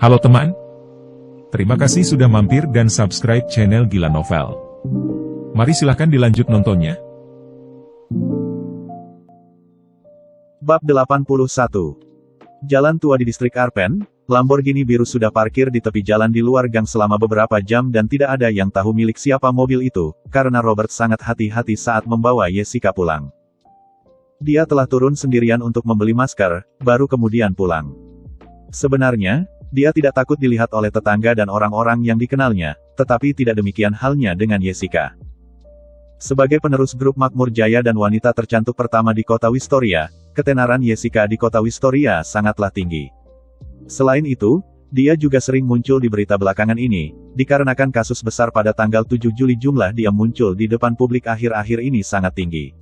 Halo teman, terima kasih sudah mampir dan subscribe channel Gila Novel. Mari silahkan dilanjut nontonnya. Bab 81. Jalan tua di distrik Arpen, Lamborghini biru sudah parkir di tepi jalan di luar gang selama beberapa jam dan tidak ada yang tahu milik siapa mobil itu, karena Robert sangat hati-hati saat membawa Jessica pulang. Dia telah turun sendirian untuk membeli masker, baru kemudian pulang. Sebenarnya, dia tidak takut dilihat oleh tetangga dan orang-orang yang dikenalnya, tetapi tidak demikian halnya dengan Jessica. Sebagai penerus grup Makmur Jaya dan wanita tercantik pertama di kota Wistoria, ketenaran Jessica di kota Wistoria sangatlah tinggi. Selain itu, dia juga sering muncul di berita belakangan ini, dikarenakan kasus besar pada tanggal 7 Juli jumlah dia muncul di depan publik akhir-akhir ini sangat tinggi.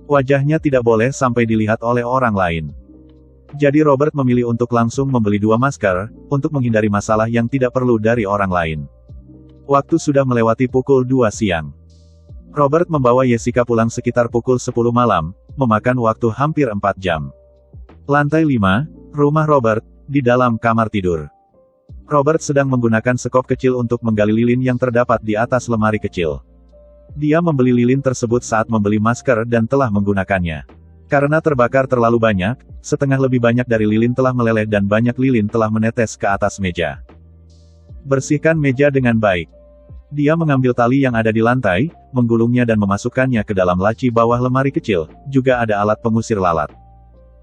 Wajahnya tidak boleh sampai dilihat oleh orang lain. Jadi Robert memilih untuk langsung membeli 2 masker, untuk menghindari masalah yang tidak perlu dari orang lain. Waktu sudah melewati pukul 2 siang. Robert membawa Jessica pulang sekitar pukul 10 malam, memakan waktu hampir 4 jam. Lantai 5, rumah Robert, di dalam kamar tidur. Robert sedang menggunakan sekop kecil untuk menggali lilin yang terdapat di atas lemari kecil. Dia membeli lilin tersebut saat membeli masker dan telah menggunakannya. Karena terbakar terlalu banyak, setengah lebih banyak dari lilin telah meleleh dan banyak lilin telah menetes ke atas meja. Bersihkan meja dengan baik. Dia mengambil tali yang ada di lantai, menggulungnya dan memasukkannya ke dalam laci bawah lemari kecil, juga ada alat pengusir lalat.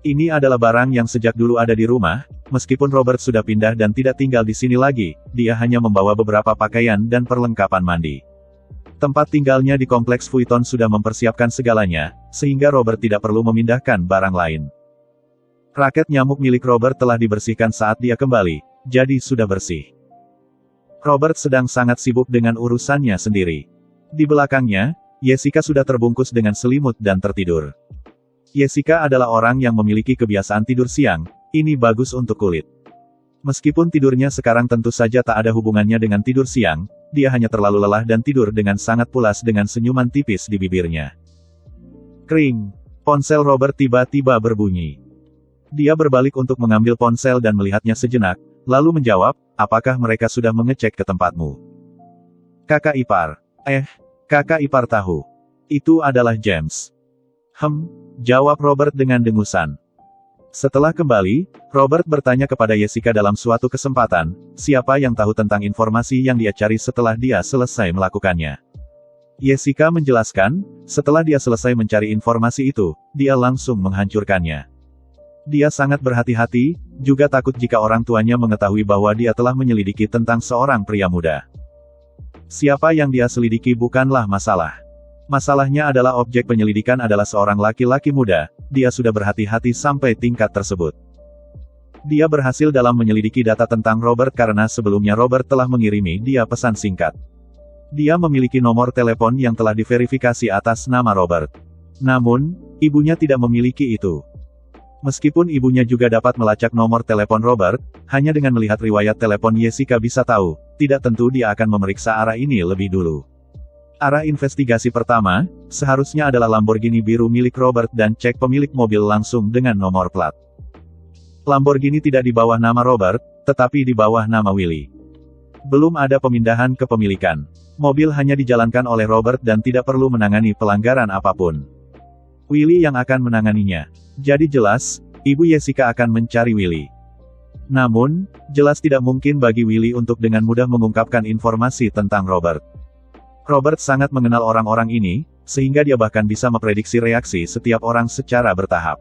Ini adalah barang yang sejak dulu ada di rumah, meskipun Robert sudah pindah dan tidak tinggal di sini lagi, dia hanya membawa beberapa pakaian dan perlengkapan mandi. Tempat tinggalnya di kompleks Vuitton sudah mempersiapkan segalanya, sehingga Robert tidak perlu memindahkan barang lain. Raket nyamuk milik Robert telah dibersihkan saat dia kembali, jadi sudah bersih. Robert sedang sangat sibuk dengan urusannya sendiri. Di belakangnya, Jessica sudah terbungkus dengan selimut dan tertidur. Jessica adalah orang yang memiliki kebiasaan tidur siang, ini bagus untuk kulit. Meskipun tidurnya sekarang tentu saja tak ada hubungannya dengan tidur siang, dia hanya terlalu lelah dan tidur dengan sangat pulas dengan senyuman tipis di bibirnya. Kring. Ponsel Robert tiba-tiba berbunyi. Dia berbalik untuk mengambil ponsel dan melihatnya sejenak, lalu menjawab, apakah mereka sudah mengecek ke tempatmu? Kakak ipar. Kakak ipar tahu. Itu adalah James. Jawab Robert dengan dengusan. Setelah kembali, Robert bertanya kepada Jessica dalam suatu kesempatan, siapa yang tahu tentang informasi yang dia cari setelah dia selesai melakukannya. Jessica menjelaskan, setelah dia selesai mencari informasi itu, dia langsung menghancurkannya. Dia sangat berhati-hati, juga takut jika orang tuanya mengetahui bahwa dia telah menyelidiki tentang seorang pria muda. Siapa yang dia selidiki bukanlah masalah. Masalahnya adalah objek penyelidikan adalah seorang laki-laki muda, dia sudah berhati-hati sampai tingkat tersebut. Dia berhasil dalam menyelidiki data tentang Robert karena sebelumnya Robert telah mengirimi dia pesan singkat. Dia memiliki nomor telepon yang telah diverifikasi atas nama Robert. Namun, ibunya tidak memiliki itu. Meskipun ibunya juga dapat melacak nomor telepon Robert, hanya dengan melihat riwayat telepon Jessica bisa tahu, tidak tentu dia akan memeriksa arah ini lebih dulu. Arah investigasi pertama, seharusnya adalah Lamborghini biru milik Robert dan cek pemilik mobil langsung dengan nomor plat. Lamborghini tidak di bawah nama Robert, tetapi di bawah nama Willy. Belum ada pemindahan kepemilikan. Mobil hanya dijalankan oleh Robert dan tidak perlu menangani pelanggaran apapun. Willy yang akan menanganinya. Jadi jelas, ibu Jessica akan mencari Willy. Namun, jelas tidak mungkin bagi Willy untuk dengan mudah mengungkapkan informasi tentang Robert. Robert sangat mengenal orang-orang ini, sehingga dia bahkan bisa memprediksi reaksi setiap orang secara bertahap.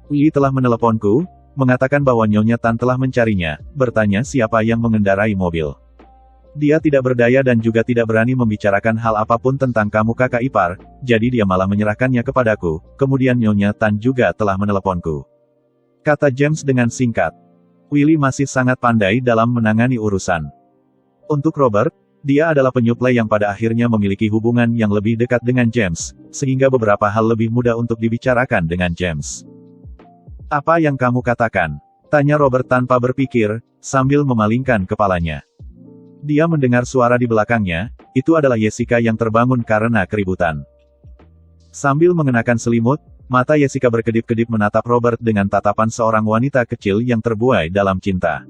Willy telah meneleponku, mengatakan bahwa Nyonya Tan telah mencarinya, bertanya siapa yang mengendarai mobil. Dia tidak berdaya dan juga tidak berani membicarakan hal apapun tentang kamu kakak ipar, jadi dia malah menyerahkannya kepadaku, kemudian Nyonya Tan juga telah meneleponku. Kata James dengan singkat. Willy masih sangat pandai dalam menangani urusan. Untuk Robert, dia adalah penyuplai yang pada akhirnya memiliki hubungan yang lebih dekat dengan James, sehingga beberapa hal lebih mudah untuk dibicarakan dengan James. Apa yang kamu katakan? Tanya Robert tanpa berpikir, sambil memalingkan kepalanya. Dia mendengar suara di belakangnya, itu adalah Jessica yang terbangun karena keributan. Sambil mengenakan selimut, Mata Jessica berkedip-kedip menatap Robert dengan tatapan seorang wanita kecil yang terbuai dalam cinta.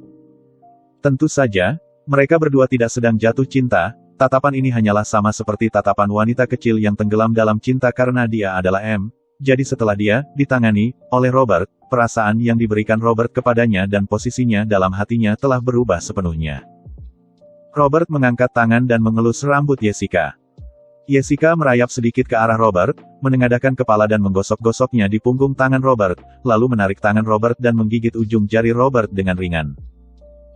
Tentu saja, mereka berdua tidak sedang jatuh cinta, tatapan ini hanyalah sama seperti tatapan wanita kecil yang tenggelam dalam cinta karena dia adalah M. Jadi setelah dia ditangani oleh Robert, perasaan yang diberikan Robert kepadanya dan posisinya dalam hatinya telah berubah sepenuhnya. Robert mengangkat tangan dan mengelus rambut Jessica. Jessica merayap sedikit ke arah Robert, menengadahkan kepala dan menggosok-gosoknya di punggung tangan Robert, lalu menarik tangan Robert dan menggigit ujung jari Robert dengan ringan.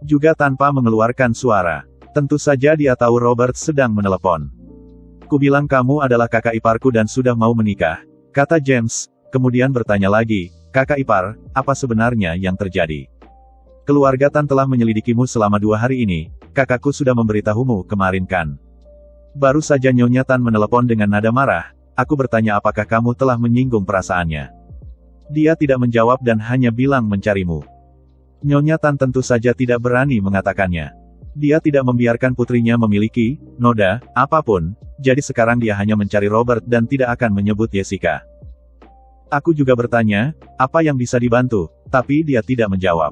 Juga tanpa mengeluarkan suara. Tentu saja dia tahu Robert sedang menelepon. "Kubilang kamu adalah kakak iparku dan sudah mau menikah," kata James, kemudian bertanya lagi, "Kakak ipar, apa sebenarnya yang terjadi? Keluarga Tan telah menyelidikimu selama 2 hari ini, kakakku sudah memberitahumu kemarin kan?" Baru saja Nyonya Tan menelepon dengan nada marah, aku bertanya apakah kamu telah menyinggung perasaannya. Dia tidak menjawab dan hanya bilang mencarimu. Nyonya Tan tentu saja tidak berani mengatakannya. Dia tidak membiarkan putrinya memiliki noda apapun, jadi sekarang dia hanya mencari Robert dan tidak akan menyebut Jessica. Aku juga bertanya, apa yang bisa dibantu, tapi dia tidak menjawab.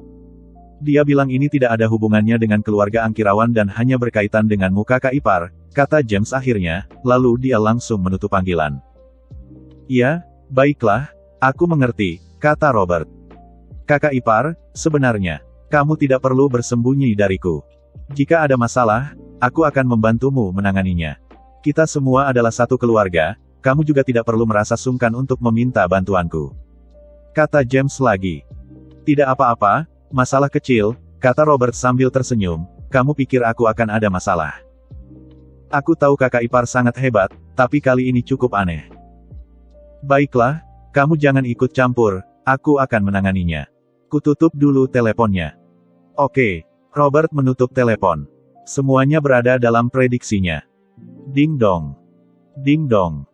Dia bilang ini tidak ada hubungannya dengan keluarga Angkirawan dan hanya berkaitan denganmu kakak ipar, kata James akhirnya, lalu dia langsung menutup panggilan. "Ya, baiklah, aku mengerti," kata Robert. "Kakak ipar, sebenarnya, kamu tidak perlu bersembunyi dariku. Jika ada masalah, aku akan membantumu menanganinya. Kita semua adalah satu keluarga, kamu juga tidak perlu merasa sungkan untuk meminta bantuanku," kata James lagi. "Tidak apa-apa, masalah kecil," kata Robert sambil tersenyum, "kamu pikir aku akan ada masalah? Aku tahu kakak ipar sangat hebat, tapi kali ini cukup aneh. Baiklah, kamu jangan ikut campur, aku akan menanganinya. Kututup dulu teleponnya." Oke. Robert menutup telepon. Semuanya berada dalam prediksinya. Ding dong. Ding dong.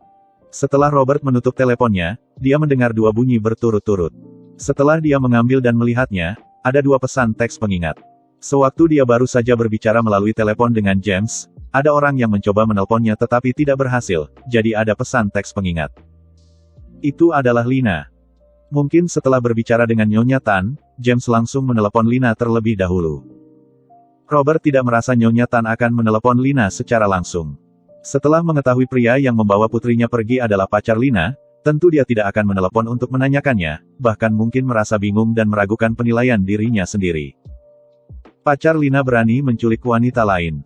Setelah Robert menutup teleponnya, dia mendengar 2 bunyi berturut-turut. Setelah dia mengambil dan melihatnya, ada 2 pesan teks pengingat. Sewaktu dia baru saja berbicara melalui telepon dengan James, ada orang yang mencoba menelponnya tetapi tidak berhasil, jadi ada pesan teks pengingat. Itu adalah Lina. Mungkin setelah berbicara dengan Nyonya Tan, James langsung menelepon Lina terlebih dahulu. Robert tidak merasa Nyonya Tan akan menelepon Lina secara langsung. Setelah mengetahui pria yang membawa putrinya pergi adalah pacar Lina, tentu dia tidak akan menelepon untuk menanyakannya, bahkan mungkin merasa bingung dan meragukan penilaian dirinya sendiri. Pacar Lina berani menculik wanita lain.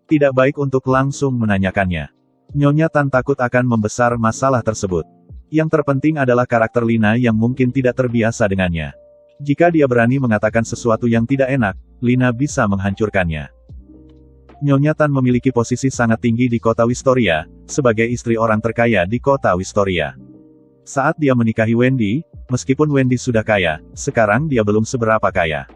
Tidak baik untuk langsung menanyakannya. Nyonya Tan takut akan membesar masalah tersebut. Yang terpenting adalah karakter Lina yang mungkin tidak terbiasa dengannya. Jika dia berani mengatakan sesuatu yang tidak enak, Lina bisa menghancurkannya. Nyonya Tan memiliki posisi sangat tinggi di kota Wistoria, sebagai istri orang terkaya di kota Wistoria. Saat dia menikahi Wendy, meskipun Wendy sudah kaya, sekarang dia belum seberapa kaya.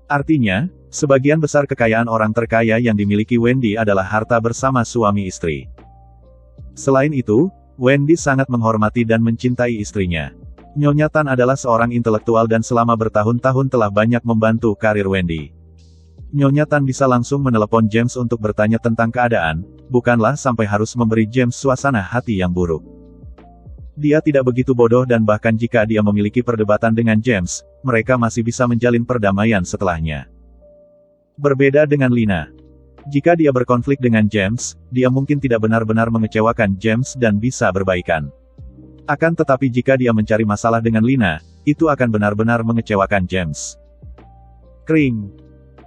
Artinya, sebagian besar kekayaan orang terkaya yang dimiliki Wendy adalah harta bersama suami istri. Selain itu, Wendy sangat menghormati dan mencintai istrinya. Nyonya Tan adalah seorang intelektual dan selama bertahun-tahun telah banyak membantu karir Wendy. Nyonya Tan bisa langsung menelepon James untuk bertanya tentang keadaan, bukanlah sampai harus memberi James suasana hati yang buruk. Dia tidak begitu bodoh dan bahkan jika dia memiliki perdebatan dengan James, mereka masih bisa menjalin perdamaian setelahnya. Berbeda dengan Lina. Jika dia berkonflik dengan James, dia mungkin tidak benar-benar mengecewakan James dan bisa berbaikan. Akan tetapi jika dia mencari masalah dengan Lina, itu akan benar-benar mengecewakan James. Kring.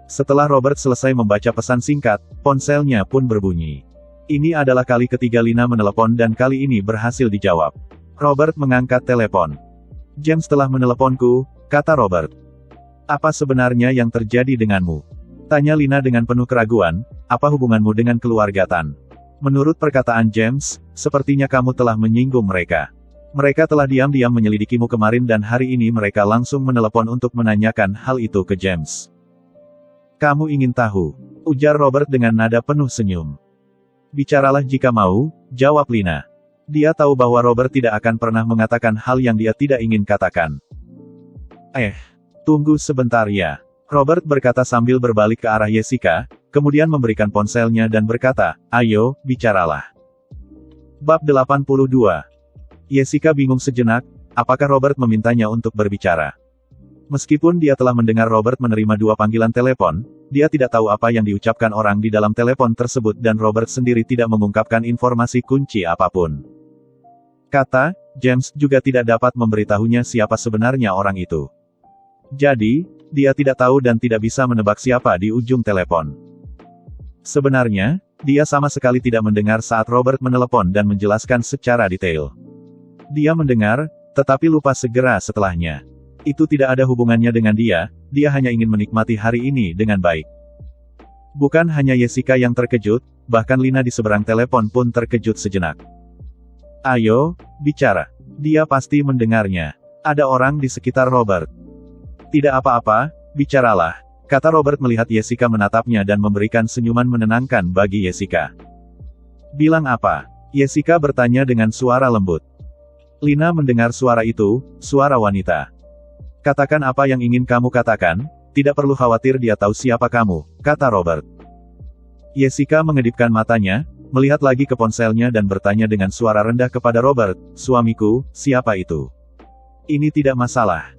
Setelah Robert selesai membaca pesan singkat, ponselnya pun berbunyi. Ini adalah kali ketiga Lina menelepon dan kali ini berhasil dijawab. Robert mengangkat telepon. "James telah meneleponku," kata Robert. "Apa sebenarnya yang terjadi denganmu?" tanya Lina dengan penuh keraguan, "Apa hubunganmu dengan keluarga Tan?" "Menurut perkataan James, sepertinya kamu telah menyinggung mereka. Mereka telah diam-diam menyelidikimu kemarin dan hari ini mereka langsung menelepon untuk menanyakan hal itu ke James." "Kamu ingin tahu?" ujar Robert dengan nada penuh senyum. "Bicaralah jika mau," jawab Lina. Dia tahu bahwa Robert tidak akan pernah mengatakan hal yang dia tidak ingin katakan. Tunggu sebentar ya." Robert berkata sambil berbalik ke arah Jessica, kemudian memberikan ponselnya dan berkata, "Ayo, bicaralah." Bab 82. Jessica bingung sejenak, apakah Robert memintanya untuk berbicara? Meskipun dia telah mendengar Robert menerima 2 panggilan telepon, dia tidak tahu apa yang diucapkan orang di dalam telepon tersebut dan Robert sendiri tidak mengungkapkan informasi kunci apapun. Kata, James juga tidak dapat memberitahunya siapa sebenarnya orang itu. Jadi, dia tidak tahu dan tidak bisa menebak siapa di ujung telepon. Sebenarnya, dia sama sekali tidak mendengar saat Robert menelepon dan menjelaskan secara detail. Dia mendengar, tetapi lupa segera setelahnya. Itu tidak ada hubungannya dengan dia hanya ingin menikmati hari ini dengan baik. Bukan hanya Jessica yang terkejut, bahkan Lina di seberang telepon pun terkejut sejenak. Ayo, bicara. Dia pasti mendengarnya. Ada orang di sekitar Robert. Tidak apa-apa, bicaralah, kata Robert melihat Jessica menatapnya dan memberikan senyuman menenangkan bagi Jessica. Bilang apa? Jessica bertanya dengan suara lembut. Lina mendengar suara itu, suara wanita. Katakan apa yang ingin kamu katakan, tidak perlu khawatir dia tahu siapa kamu, kata Robert. Jessica mengedipkan matanya, melihat lagi ke ponselnya dan bertanya dengan suara rendah kepada Robert, suamiku, siapa itu? Ini tidak masalah.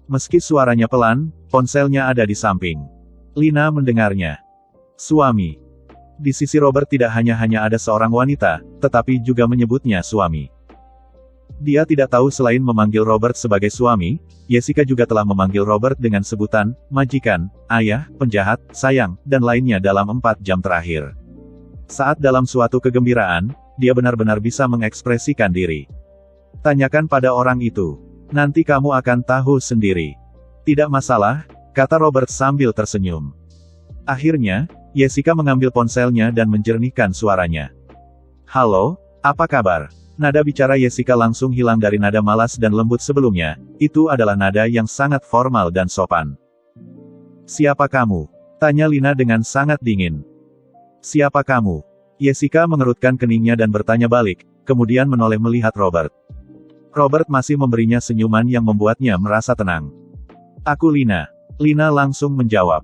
Meski suaranya pelan, ponselnya ada di samping. Lina mendengarnya. Suami. Di sisi Robert tidak hanya ada seorang wanita, tetapi juga menyebutnya suami. Dia tidak tahu selain memanggil Robert sebagai suami, Jessica juga telah memanggil Robert dengan sebutan, majikan, ayah, penjahat, sayang, dan lainnya dalam 4 jam terakhir. Saat dalam suatu kegembiraan, dia benar-benar bisa mengekspresikan diri. Tanyakan pada orang itu. Nanti kamu akan tahu sendiri. Tidak masalah, kata Robert sambil tersenyum. Akhirnya, Jessica mengambil ponselnya dan menjernihkan suaranya. Halo, apa kabar? Nada bicara Jessica langsung hilang dari nada malas dan lembut sebelumnya, itu adalah nada yang sangat formal dan sopan. Siapa kamu? Tanya Lina dengan sangat dingin. Siapa kamu? Jessica mengerutkan keningnya dan bertanya balik, kemudian menoleh melihat Robert. Robert masih memberinya senyuman yang membuatnya merasa tenang. Aku Lina. Lina langsung menjawab.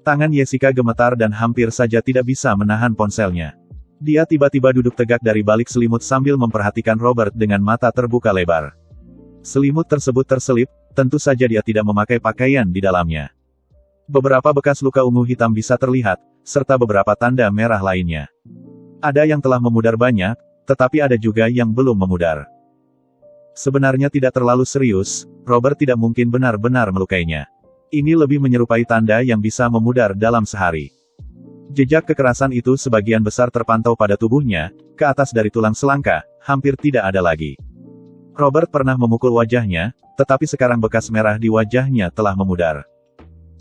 Tangan Jessica gemetar dan hampir saja tidak bisa menahan ponselnya. Dia tiba-tiba duduk tegak dari balik selimut sambil memperhatikan Robert dengan mata terbuka lebar. Selimut tersebut terselip, tentu saja dia tidak memakai pakaian di dalamnya. Beberapa bekas luka ungu hitam bisa terlihat, serta beberapa tanda merah lainnya. Ada yang telah memudar banyak, tetapi ada juga yang belum memudar. Sebenarnya tidak terlalu serius, Robert tidak mungkin benar-benar melukainya. Ini lebih menyerupai tanda yang bisa memudar dalam sehari. Jejak kekerasan itu sebagian besar terpantau pada tubuhnya, ke atas dari tulang selangka, hampir tidak ada lagi. Robert pernah memukul wajahnya, tetapi sekarang bekas merah di wajahnya telah memudar.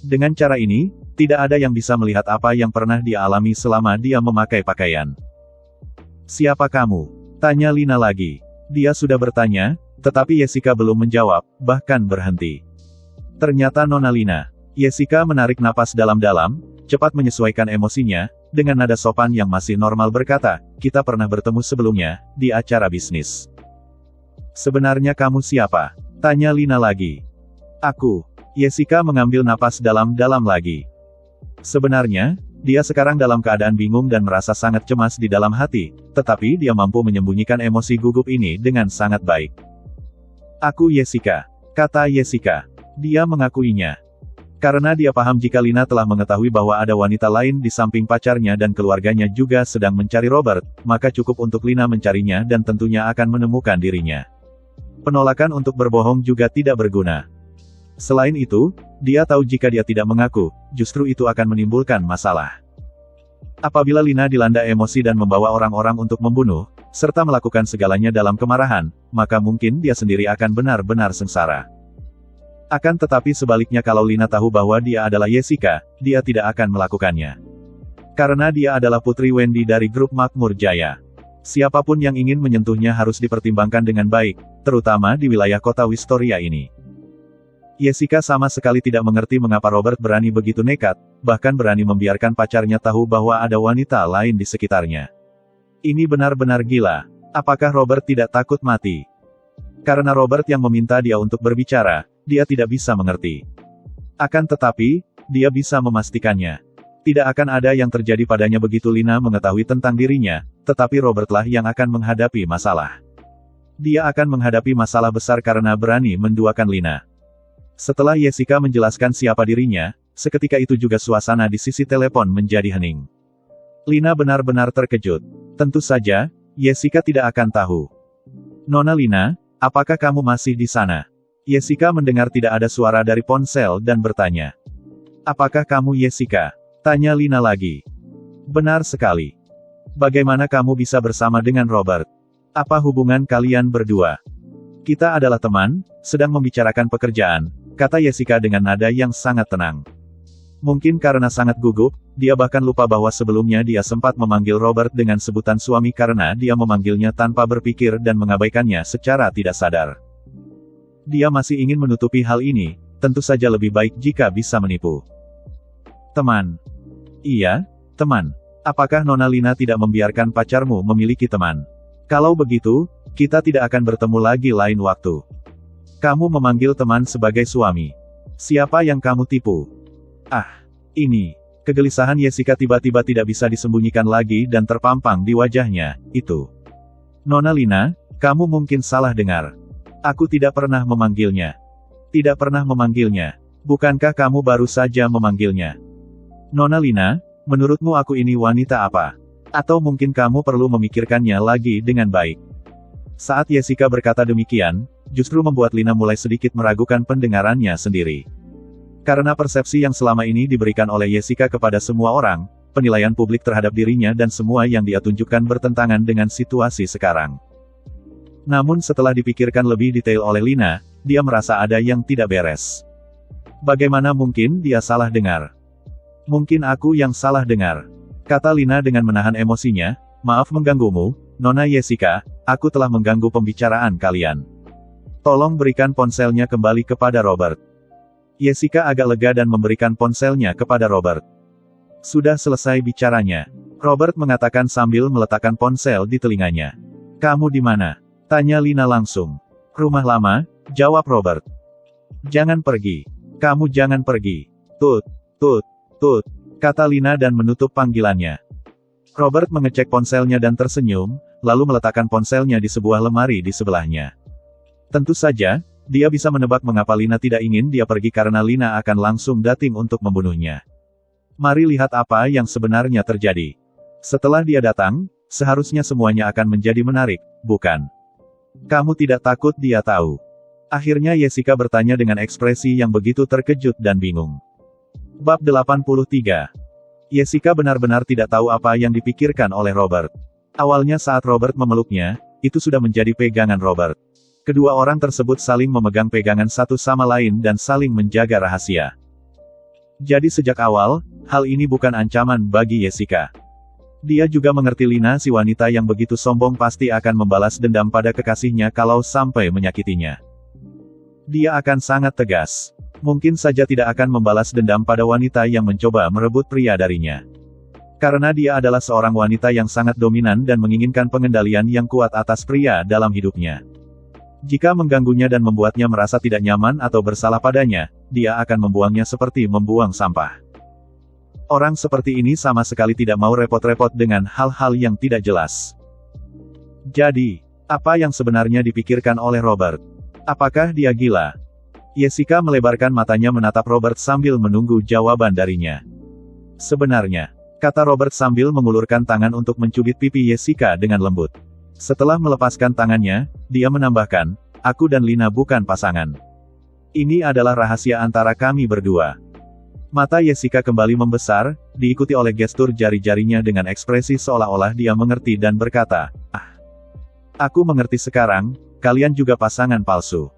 Dengan cara ini, tidak ada yang bisa melihat apa yang pernah dia alami selama dia memakai pakaian. Siapa kamu? Tanya Lina lagi. Dia sudah bertanya, tetapi Jessica belum menjawab, bahkan berhenti. Ternyata Nona Lina. Jessica menarik napas dalam-dalam, cepat menyesuaikan emosinya, dengan nada sopan yang masih normal berkata, kita pernah bertemu sebelumnya, di acara bisnis. Sebenarnya kamu siapa? Tanya Lina lagi. Aku. Jessica mengambil napas dalam-dalam lagi. Sebenarnya, dia sekarang dalam keadaan bingung dan merasa sangat cemas di dalam hati, tetapi dia mampu menyembunyikan emosi gugup ini dengan sangat baik. Aku Jessica. Kata Jessica. Dia mengakuinya. Karena dia paham jika Lina telah mengetahui bahwa ada wanita lain di samping pacarnya dan keluarganya juga sedang mencari Robert, maka cukup untuk Lina mencarinya dan tentunya akan menemukan dirinya. Penolakan untuk berbohong juga tidak berguna. Selain itu, dia tahu jika dia tidak mengaku, justru itu akan menimbulkan masalah. Apabila Lina dilanda emosi dan membawa orang-orang untuk membunuh, serta melakukan segalanya dalam kemarahan, maka mungkin dia sendiri akan benar-benar sengsara. Akan tetapi sebaliknya kalau Lina tahu bahwa dia adalah Jessica, dia tidak akan melakukannya. Karena dia adalah putri Wendy dari grup Makmur Jaya. Siapapun yang ingin menyentuhnya harus dipertimbangkan dengan baik, terutama di wilayah kota Wistoria ini. Jessica sama sekali tidak mengerti mengapa Robert berani begitu nekat, bahkan berani membiarkan pacarnya tahu bahwa ada wanita lain di sekitarnya. Ini benar-benar gila. Apakah Robert tidak takut mati? Karena Robert yang meminta dia untuk berbicara, dia tidak bisa mengerti. Akan tetapi, dia bisa memastikannya. Tidak akan ada yang terjadi padanya begitu Lina mengetahui tentang dirinya, tetapi Robertlah yang akan menghadapi masalah. Dia akan menghadapi masalah besar karena berani menduakan Lina. Setelah Jessica menjelaskan siapa dirinya, seketika itu juga suasana di sisi telepon menjadi hening. Lina benar-benar terkejut. Tentu saja, Jessica tidak akan tahu. Nona Lina, apakah kamu masih di sana? Jessica mendengar tidak ada suara dari ponsel dan bertanya. Apakah kamu Jessica? Tanya Lina lagi. Benar sekali. Bagaimana kamu bisa bersama dengan Robert? Apa hubungan kalian berdua? Kita adalah teman, sedang membicarakan pekerjaan, kata Jessica dengan nada yang sangat tenang. Mungkin karena sangat gugup, dia bahkan lupa bahwa sebelumnya dia sempat memanggil Robert dengan sebutan suami karena dia memanggilnya tanpa berpikir dan mengabaikannya secara tidak sadar. Dia masih ingin menutupi hal ini, tentu saja lebih baik jika bisa menipu. Teman. Iya, teman. Apakah Nona Lina tidak membiarkan pacarmu memiliki teman? Kalau begitu, kita tidak akan bertemu lagi lain waktu. Kamu memanggil teman sebagai suami. Siapa yang kamu tipu? Ini. Kegelisahan Jessica tiba-tiba tidak bisa disembunyikan lagi dan terpampang di wajahnya, itu. Nona Lina, kamu mungkin salah dengar. Aku tidak pernah memanggilnya. Tidak pernah memanggilnya. Bukankah kamu baru saja memanggilnya? Nona Lina, menurutmu aku ini wanita apa? Atau mungkin kamu perlu memikirkannya lagi dengan baik. Saat Jessica berkata demikian, justru membuat Lina mulai sedikit meragukan pendengarannya sendiri. Karena persepsi yang selama ini diberikan oleh Jessica kepada semua orang, penilaian publik terhadap dirinya dan semua yang dia tunjukkan bertentangan dengan situasi sekarang. Namun setelah dipikirkan lebih detail oleh Lina, dia merasa ada yang tidak beres. Bagaimana mungkin dia salah dengar? Mungkin aku yang salah dengar, kata Lina dengan menahan emosinya. Maaf mengganggumu, Nona Jessica, aku telah mengganggu pembicaraan kalian. Tolong berikan ponselnya kembali kepada Robert. Jessica agak lega dan memberikan ponselnya kepada Robert. Sudah selesai bicaranya. Robert mengatakan sambil meletakkan ponsel di telinganya. Kamu di mana? Tanya Lina langsung. Rumah lama, jawab Robert. Jangan pergi. Kamu jangan pergi. Tut, tut, tut, kata Lina dan menutup panggilannya. Robert mengecek ponselnya dan tersenyum, lalu meletakkan ponselnya di sebuah lemari di sebelahnya. Tentu saja, dia bisa menebak mengapa Lina tidak ingin dia pergi karena Lina akan langsung datang untuk membunuhnya. Mari lihat apa yang sebenarnya terjadi. Setelah dia datang, seharusnya semuanya akan menjadi menarik, bukan? Kamu tidak takut dia tahu? Akhirnya Jessica bertanya dengan ekspresi yang begitu terkejut dan bingung. Bab 83. Jessica benar-benar tidak tahu apa yang dipikirkan oleh Robert. Awalnya saat Robert memeluknya, itu sudah menjadi pegangan Robert. Kedua orang tersebut saling memegang pegangan satu sama lain dan saling menjaga rahasia. Jadi sejak awal, hal ini bukan ancaman bagi Jessica. Dia juga mengerti Lina si wanita yang begitu sombong pasti akan membalas dendam pada kekasihnya kalau sampai menyakitinya. Dia akan sangat tegas. Mungkin saja tidak akan membalas dendam pada wanita yang mencoba merebut pria darinya. Karena dia adalah seorang wanita yang sangat dominan dan menginginkan pengendalian yang kuat atas pria dalam hidupnya. Jika mengganggunya dan membuatnya merasa tidak nyaman atau bersalah padanya, dia akan membuangnya seperti membuang sampah. Orang seperti ini sama sekali tidak mau repot-repot dengan hal-hal yang tidak jelas. Jadi, apa yang sebenarnya dipikirkan oleh Robert? Apakah dia gila? Jessica melebarkan matanya menatap Robert sambil menunggu jawaban darinya. Sebenarnya, kata Robert sambil mengulurkan tangan untuk mencubit pipi Jessica dengan lembut. Setelah melepaskan tangannya, dia menambahkan, aku dan Lina bukan pasangan. Ini adalah rahasia antara kami berdua. Mata Jessica kembali membesar, diikuti oleh gestur jari-jarinya dengan ekspresi seolah-olah dia mengerti dan berkata, aku mengerti sekarang, kalian juga pasangan palsu.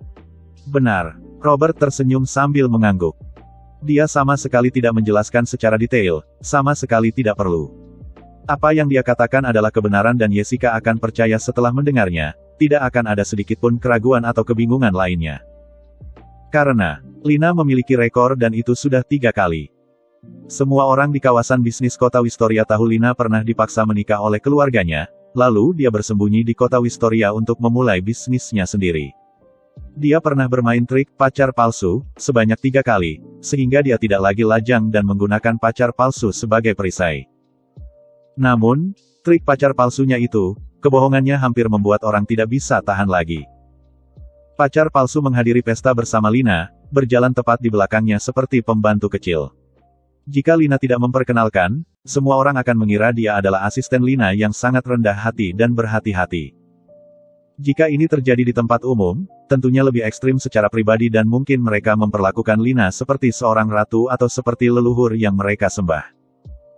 Benar, Robert tersenyum sambil mengangguk. Dia sama sekali tidak menjelaskan secara detail, sama sekali tidak perlu. Apa yang dia katakan adalah kebenaran dan Jessica akan percaya setelah mendengarnya, tidak akan ada sedikitpun keraguan atau kebingungan lainnya. Karena, Lina memiliki rekor dan itu sudah 3 kali. Semua orang di kawasan bisnis kota Wistoria tahu Lina pernah dipaksa menikah oleh keluarganya, lalu dia bersembunyi di kota Wistoria untuk memulai bisnisnya sendiri. Dia pernah bermain trik pacar palsu, sebanyak 3 kali, sehingga dia tidak lagi lajang dan menggunakan pacar palsu sebagai perisai. Namun, trik pacar palsunya itu, kebohongannya hampir membuat orang tidak bisa tahan lagi. Pacar palsu menghadiri pesta bersama Lina, berjalan tepat di belakangnya seperti pembantu kecil. Jika Lina tidak memperkenalkan, semua orang akan mengira dia adalah asisten Lina yang sangat rendah hati dan berhati-hati. Jika ini terjadi di tempat umum, tentunya lebih ekstrim secara pribadi dan mungkin mereka memperlakukan Lina seperti seorang ratu atau seperti leluhur yang mereka sembah.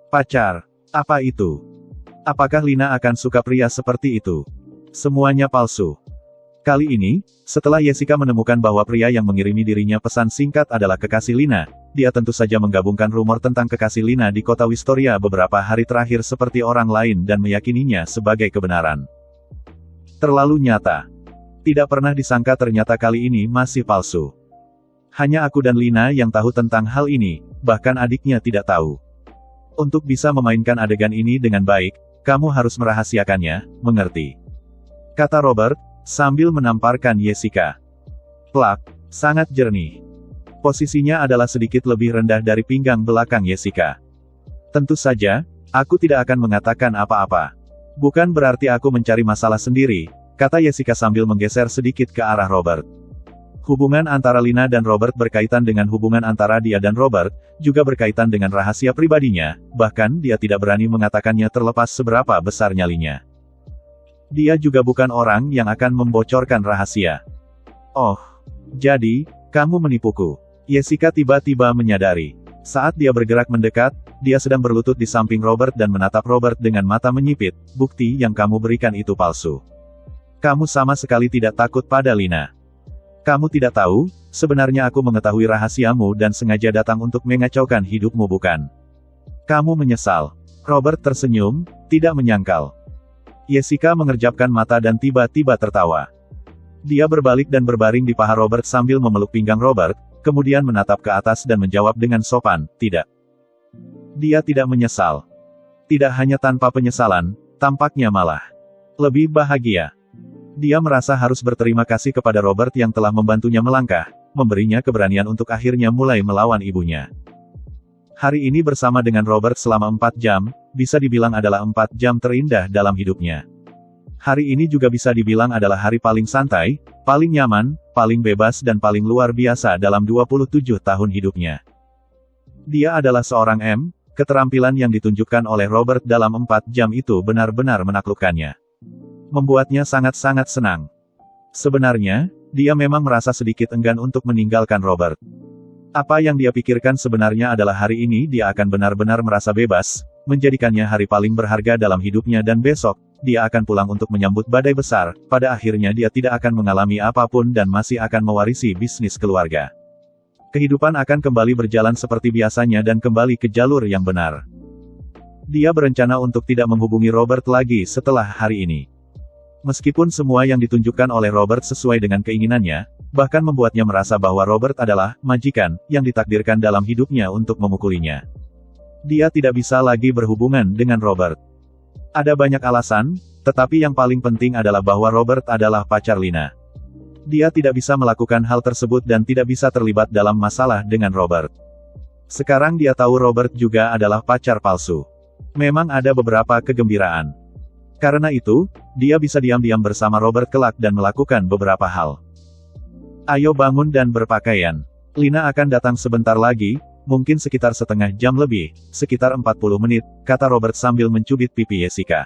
Pacar? Apa itu? Apakah Lina akan suka pria seperti itu? Semuanya palsu. Kali ini, setelah Jessica menemukan bahwa pria yang mengirimi dirinya pesan singkat adalah kekasih Lina, dia tentu saja menggabungkan rumor tentang kekasih Lina di kota Wistoria beberapa hari terakhir seperti orang lain dan meyakininya sebagai kebenaran. Terlalu nyata. Tidak pernah disangka ternyata kali ini masih palsu. Hanya aku dan Lina yang tahu tentang hal ini, bahkan adiknya tidak tahu. Untuk bisa memainkan adegan ini dengan baik, kamu harus merahasiakannya, mengerti? Kata Robert, sambil menamparkan Jessica. Plak, sangat jernih. Posisinya adalah sedikit lebih rendah dari pinggang belakang Jessica. Tentu saja, aku tidak akan mengatakan apa-apa. Bukan berarti aku mencari masalah sendiri, kata Jessica sambil menggeser sedikit ke arah Robert. Hubungan antara Lina dan Robert berkaitan dengan hubungan antara dia dan Robert, juga berkaitan dengan rahasia pribadinya, bahkan dia tidak berani mengatakannya terlepas seberapa besar nyalinya. Dia juga bukan orang yang akan membocorkan rahasia. Oh, jadi, kamu menipuku. Jessica tiba-tiba menyadari. Saat dia bergerak mendekat, dia sedang berlutut di samping Robert dan menatap Robert dengan mata menyipit, bukti yang kamu berikan itu palsu. Kamu sama sekali tidak takut pada Lina. Kamu tidak tahu, sebenarnya aku mengetahui rahasiamu dan sengaja datang untuk mengacaukan hidupmu bukan? Kamu menyesal. Robert tersenyum, tidak menyangkal. Jessica mengerjapkan mata dan tiba-tiba tertawa. Dia berbalik dan berbaring di paha Robert sambil memeluk pinggang Robert, kemudian menatap ke atas dan menjawab dengan sopan, tidak. Dia tidak menyesal. Tidak hanya tanpa penyesalan, tampaknya malah lebih bahagia. Dia merasa harus berterima kasih kepada Robert yang telah membantunya melangkah, memberinya keberanian untuk akhirnya mulai melawan ibunya. Hari ini bersama dengan Robert selama 4 jam, bisa dibilang adalah 4 jam terindah dalam hidupnya. Hari ini juga bisa dibilang adalah hari paling santai, paling nyaman, paling bebas dan paling luar biasa dalam 27 tahun hidupnya. Dia adalah seorang M, keterampilan yang ditunjukkan oleh Robert dalam 4 jam itu benar-benar menaklukkannya. Membuatnya sangat-sangat senang. Sebenarnya, dia memang merasa sedikit enggan untuk meninggalkan Robert. Apa yang dia pikirkan sebenarnya adalah hari ini dia akan benar-benar merasa bebas, menjadikannya hari paling berharga dalam hidupnya dan besok, dia akan pulang untuk menyambut badai besar, pada akhirnya dia tidak akan mengalami apapun dan masih akan mewarisi bisnis keluarga. Kehidupan akan kembali berjalan seperti biasanya dan kembali ke jalur yang benar. Dia berencana untuk tidak menghubungi Robert lagi setelah hari ini. Meskipun semua yang ditunjukkan oleh Robert sesuai dengan keinginannya, bahkan membuatnya merasa bahwa Robert adalah majikan yang ditakdirkan dalam hidupnya untuk memukulinya. Dia tidak bisa lagi berhubungan dengan Robert. Ada banyak alasan, tetapi yang paling penting adalah bahwa Robert adalah pacar Lina. Dia tidak bisa melakukan hal tersebut dan tidak bisa terlibat dalam masalah dengan Robert. Sekarang dia tahu Robert juga adalah pacar palsu. Memang ada beberapa kegembiraan. Karena itu, dia bisa diam-diam bersama Robert kelak dan melakukan beberapa hal. Ayo bangun dan berpakaian. Lina akan datang sebentar lagi, mungkin sekitar setengah jam lebih, sekitar 40 menit, kata Robert sambil mencubit pipi Jessica.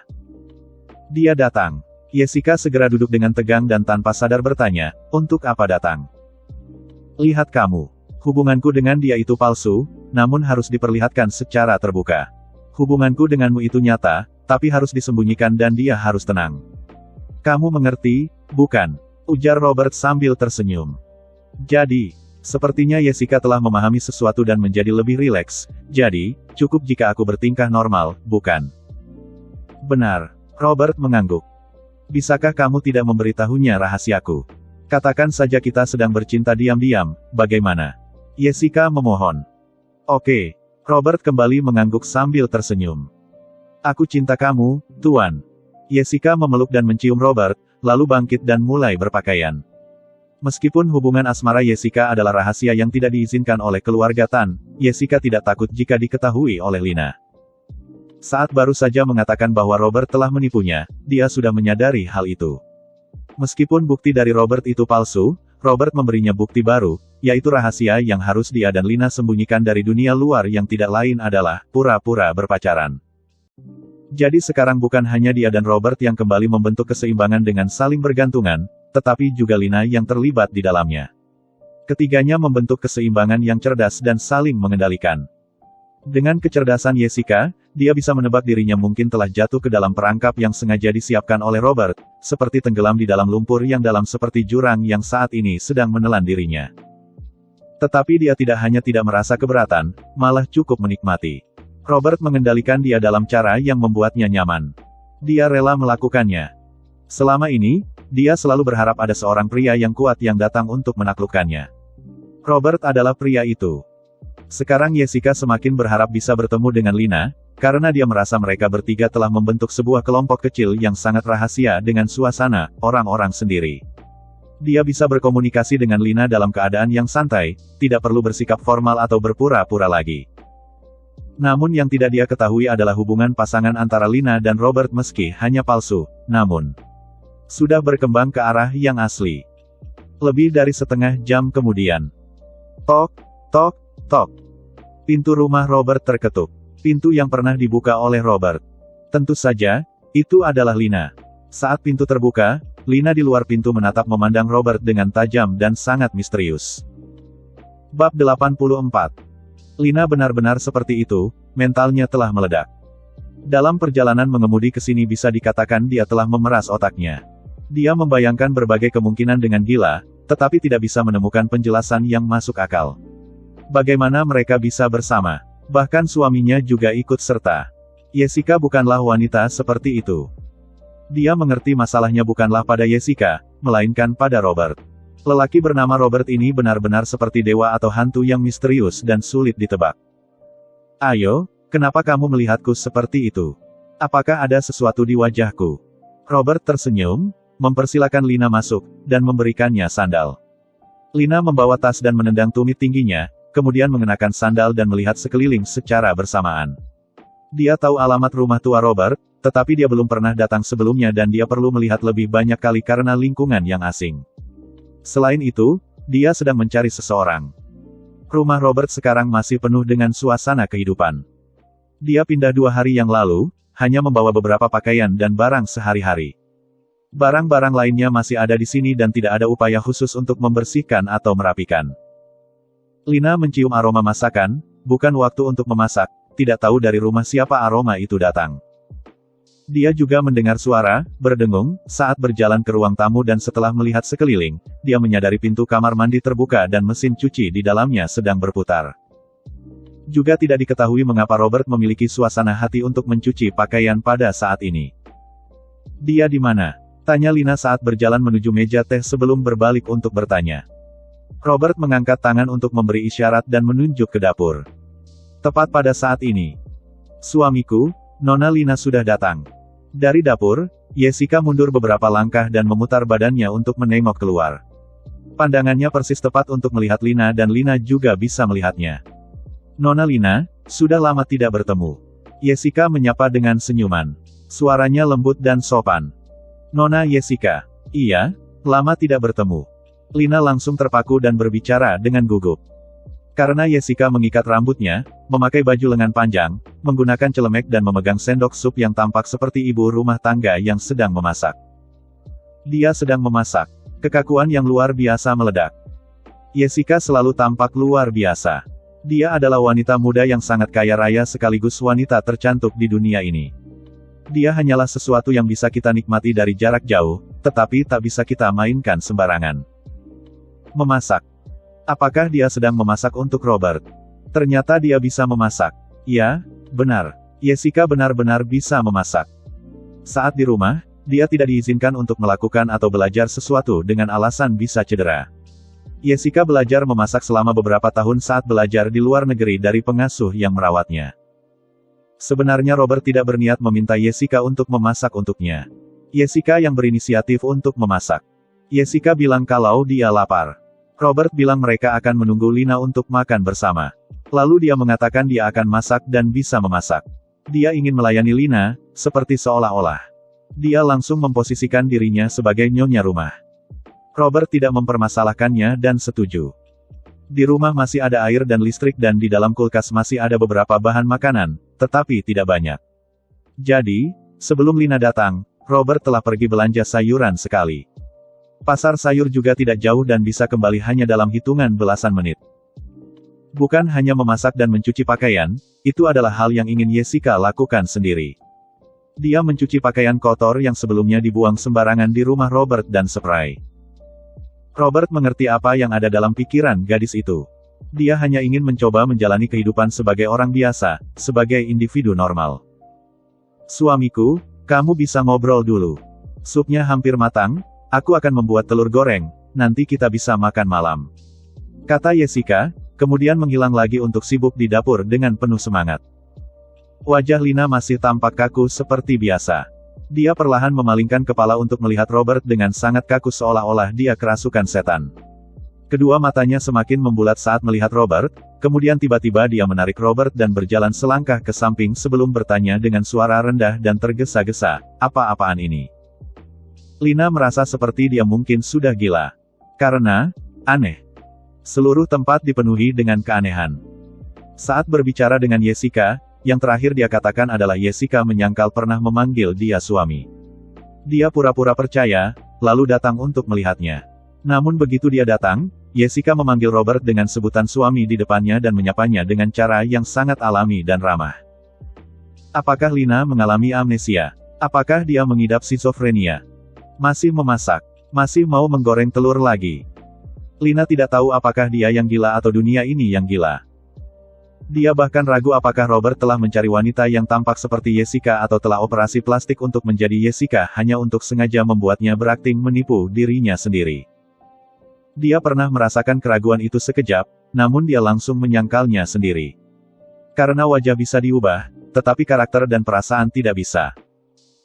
Dia datang. Jessica segera duduk dengan tegang dan tanpa sadar bertanya, untuk apa datang? Lihat kamu. Hubunganku dengan dia itu palsu, namun harus diperlihatkan secara terbuka. Hubunganku denganmu itu nyata, tapi harus disembunyikan dan dia harus tenang. Kamu mengerti, bukan? Ujar Robert sambil tersenyum. Jadi, sepertinya Jessica telah memahami sesuatu dan menjadi lebih rileks, jadi, cukup jika aku bertingkah normal, bukan? Benar. Robert mengangguk. Bisakah kamu tidak memberitahunya rahasiaku? Katakan saja kita sedang bercinta diam-diam, bagaimana? Jessica memohon. Oke. Robert kembali mengangguk sambil tersenyum. Aku cinta kamu, Tuan. Jessica memeluk dan mencium Robert, lalu bangkit dan mulai berpakaian. Meskipun hubungan asmara Jessica adalah rahasia yang tidak diizinkan oleh keluarga Tan, Jessica tidak takut jika diketahui oleh Lina. Saat baru saja mengatakan bahwa Robert telah menipunya, dia sudah menyadari hal itu. Meskipun bukti dari Robert itu palsu, Robert memberinya bukti baru, yaitu rahasia yang harus dia dan Lina sembunyikan dari dunia luar yang tidak lain adalah pura-pura berpacaran. Jadi sekarang bukan hanya dia dan Robert yang kembali membentuk keseimbangan dengan saling bergantungan, tetapi juga Lina yang terlibat di dalamnya. Ketiganya membentuk keseimbangan yang cerdas dan saling mengendalikan. Dengan kecerdasan Jessica, dia bisa menebak dirinya mungkin telah jatuh ke dalam perangkap yang sengaja disiapkan oleh Robert, seperti tenggelam di dalam lumpur yang dalam seperti jurang yang saat ini sedang menelan dirinya. Tetapi dia tidak hanya tidak merasa keberatan, malah cukup menikmati. Robert mengendalikan dia dalam cara yang membuatnya nyaman. Dia rela melakukannya. Selama ini, dia selalu berharap ada seorang pria yang kuat yang datang untuk menaklukkannya. Robert adalah pria itu. Sekarang Jessica semakin berharap bisa bertemu dengan Lina, karena dia merasa mereka bertiga telah membentuk sebuah kelompok kecil yang sangat rahasia dengan suasana orang-orang sendiri. Dia bisa berkomunikasi dengan Lina dalam keadaan yang santai, tidak perlu bersikap formal atau berpura-pura lagi. Namun yang tidak dia ketahui adalah hubungan pasangan antara Lina dan Robert meski hanya palsu, namun sudah berkembang ke arah yang asli. Lebih dari setengah jam kemudian. Tok, tok, tok. Pintu rumah Robert terketuk. Pintu yang pernah dibuka oleh Robert. Tentu saja, itu adalah Lina. Saat pintu terbuka, Lina di luar pintu menatap memandang Robert dengan tajam dan sangat misterius. Bab 84. Lina benar-benar seperti itu, mentalnya telah meledak. Dalam perjalanan mengemudi ke sini bisa dikatakan dia telah memeras otaknya. Dia membayangkan berbagai kemungkinan dengan gila, tetapi tidak bisa menemukan penjelasan yang masuk akal. Bagaimana mereka bisa bersama? Bahkan suaminya juga ikut serta. Jessica bukanlah wanita seperti itu. Dia mengerti masalahnya bukanlah pada Jessica, melainkan pada Robert. Lelaki bernama Robert ini benar-benar seperti dewa atau hantu yang misterius dan sulit ditebak. Ayo, kenapa kamu melihatku seperti itu? Apakah ada sesuatu di wajahku? Robert tersenyum, mempersilakan Lina masuk, dan memberikannya sandal. Lina membawa tas dan menendang tumit tingginya, kemudian mengenakan sandal dan melihat sekeliling secara bersamaan. Dia tahu alamat rumah tua Robert, tetapi dia belum pernah datang sebelumnya dan dia perlu melihat lebih banyak kali karena lingkungan yang asing. Selain itu, dia sedang mencari seseorang. Rumah Robert sekarang masih penuh dengan suasana kehidupan. Dia pindah 2 hari yang lalu, hanya membawa beberapa pakaian dan barang sehari-hari. Barang-barang lainnya masih ada di sini dan tidak ada upaya khusus untuk membersihkan atau merapikan. Lina mencium aroma masakan, bukan waktu untuk memasak, tidak tahu dari rumah siapa aroma itu datang. Dia juga mendengar suara, berdengung, saat berjalan ke ruang tamu dan setelah melihat sekeliling, dia menyadari pintu kamar mandi terbuka dan mesin cuci di dalamnya sedang berputar. Juga tidak diketahui mengapa Robert memiliki suasana hati untuk mencuci pakaian pada saat ini. Dia di mana? Tanya Lina saat berjalan menuju meja teh sebelum berbalik untuk bertanya. Robert mengangkat tangan untuk memberi isyarat dan menunjuk ke dapur. Tepat pada saat ini. Suamiku, Nona Lina sudah datang. Dari dapur, Jessica mundur beberapa langkah dan memutar badannya untuk menengok keluar. Pandangannya persis tepat untuk melihat Lina dan Lina juga bisa melihatnya. Nona Lina, sudah lama tidak bertemu. Jessica menyapa dengan senyuman. Suaranya lembut dan sopan. Nona Jessica. Iya, lama tidak bertemu. Lina langsung terpaku dan berbicara dengan gugup. Karena Jessica mengikat rambutnya, memakai baju lengan panjang, menggunakan celemek dan memegang sendok sup yang tampak seperti ibu rumah tangga yang sedang memasak. Dia sedang memasak. Kekakuan yang luar biasa meledak. Jessica selalu tampak luar biasa. Dia adalah wanita muda yang sangat kaya raya sekaligus wanita tercantik di dunia ini. Dia hanyalah sesuatu yang bisa kita nikmati dari jarak jauh, tetapi tak bisa kita mainkan sembarangan. Memasak. Apakah dia sedang memasak untuk Robert? Ternyata dia bisa memasak. Ya, benar. Jessica benar-benar bisa memasak. Saat di rumah, dia tidak diizinkan untuk melakukan atau belajar sesuatu dengan alasan bisa cedera. Jessica belajar memasak selama beberapa tahun saat belajar di luar negeri dari pengasuh yang merawatnya. Sebenarnya Robert tidak berniat meminta Jessica untuk memasak untuknya. Jessica yang berinisiatif untuk memasak. Jessica bilang kalau dia lapar. Robert bilang mereka akan menunggu Lina untuk makan bersama. Lalu dia mengatakan dia akan masak dan bisa memasak. Dia ingin melayani Lina, seperti seolah-olah. Dia langsung memposisikan dirinya sebagai nyonya rumah. Robert tidak mempermasalahkannya dan setuju. Di rumah masih ada air dan listrik dan di dalam kulkas masih ada beberapa bahan makanan, tetapi tidak banyak. Jadi, sebelum Lina datang, Robert telah pergi belanja sayuran sekali. Pasar sayur juga tidak jauh dan bisa kembali hanya dalam hitungan belasan menit. Bukan hanya memasak dan mencuci pakaian, itu adalah hal yang ingin Jessica lakukan sendiri. Dia mencuci pakaian kotor yang sebelumnya dibuang sembarangan di rumah Robert dan spray. Robert mengerti apa yang ada dalam pikiran gadis itu. Dia hanya ingin mencoba menjalani kehidupan sebagai orang biasa, sebagai individu normal. Suamiku, kamu bisa ngobrol dulu. Supnya hampir matang, aku akan membuat telur goreng, nanti kita bisa makan malam. Kata Jessica, kemudian menghilang lagi untuk sibuk di dapur dengan penuh semangat. Wajah Lina masih tampak kaku seperti biasa. Dia perlahan memalingkan kepala untuk melihat Robert dengan sangat kaku seolah-olah dia kerasukan setan. Kedua matanya semakin membulat saat melihat Robert, kemudian tiba-tiba dia menarik Robert dan berjalan selangkah ke samping sebelum bertanya dengan suara rendah dan tergesa-gesa, "Apa-apaan ini?" Lina merasa seperti dia mungkin sudah gila. Karena, aneh. Seluruh tempat dipenuhi dengan keanehan. Saat berbicara dengan Jessica, yang terakhir dia katakan adalah Jessica menyangkal pernah memanggil dia suami. Dia pura-pura percaya, lalu datang untuk melihatnya. Namun begitu dia datang, Jessica memanggil Robert dengan sebutan suami di depannya dan menyapanya dengan cara yang sangat alami dan ramah. Apakah Lina mengalami amnesia? Apakah dia mengidap skizofrenia? Masih memasak? Masih mau menggoreng telur lagi? Lina tidak tahu apakah dia yang gila atau dunia ini yang gila. Dia bahkan ragu apakah Robert telah mencari wanita yang tampak seperti Jessica atau telah operasi plastik untuk menjadi Jessica hanya untuk sengaja membuatnya berakting menipu dirinya sendiri. Dia pernah merasakan keraguan itu sekejap, namun dia langsung menyangkalnya sendiri. Karena wajah bisa diubah, tetapi karakter dan perasaan tidak bisa.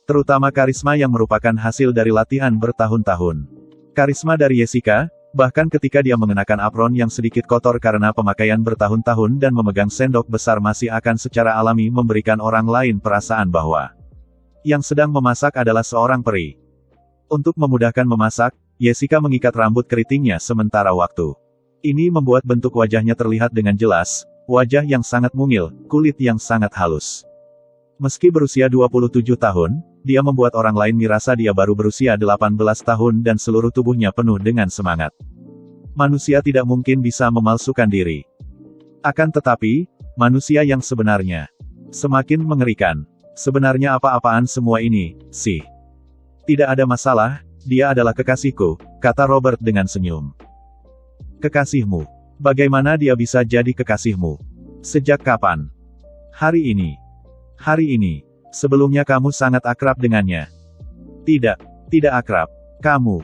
Terutama karisma yang merupakan hasil dari latihan bertahun-tahun. Karisma dari Jessica, bahkan ketika dia mengenakan apron yang sedikit kotor karena pemakaian bertahun-tahun dan memegang sendok besar masih akan secara alami memberikan orang lain perasaan bahwa yang sedang memasak adalah seorang peri. Untuk memudahkan memasak, Jessica mengikat rambut keritingnya sementara waktu. Ini membuat bentuk wajahnya terlihat dengan jelas, wajah yang sangat mungil, kulit yang sangat halus. Meski berusia 27 tahun, dia membuat orang lain merasa dia baru berusia 18 tahun dan seluruh tubuhnya penuh dengan semangat. Manusia tidak mungkin bisa memalsukan diri. Akan tetapi, manusia yang sebenarnya semakin mengerikan. Sebenarnya apa-apaan semua ini, sih? Tidak ada masalah, dia adalah kekasihku, kata Robert dengan senyum. Kekasihmu? Bagaimana dia bisa jadi kekasihmu? Sejak kapan? Hari ini. Hari ini. Sebelumnya kamu sangat akrab dengannya. Tidak akrab. Kamu.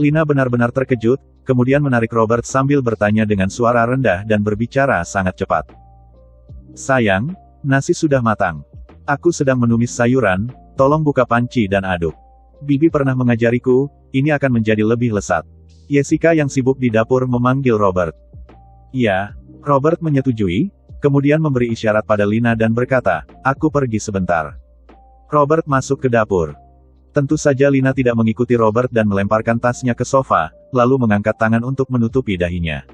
Lina benar-benar terkejut, kemudian menarik Robert sambil bertanya dengan suara rendah dan berbicara sangat cepat. Sayang, nasi sudah matang. Aku sedang menumis sayuran, tolong buka panci dan aduk. Bibi pernah mengajariku, ini akan menjadi lebih lesat. Jessica yang sibuk di dapur memanggil Robert. Ya, Robert menyetujui, kemudian memberi isyarat pada Lina dan berkata, "Aku pergi sebentar." Robert masuk ke dapur. Tentu saja Lina tidak mengikuti Robert dan melemparkan tasnya ke sofa, lalu mengangkat tangan untuk menutupi dahinya.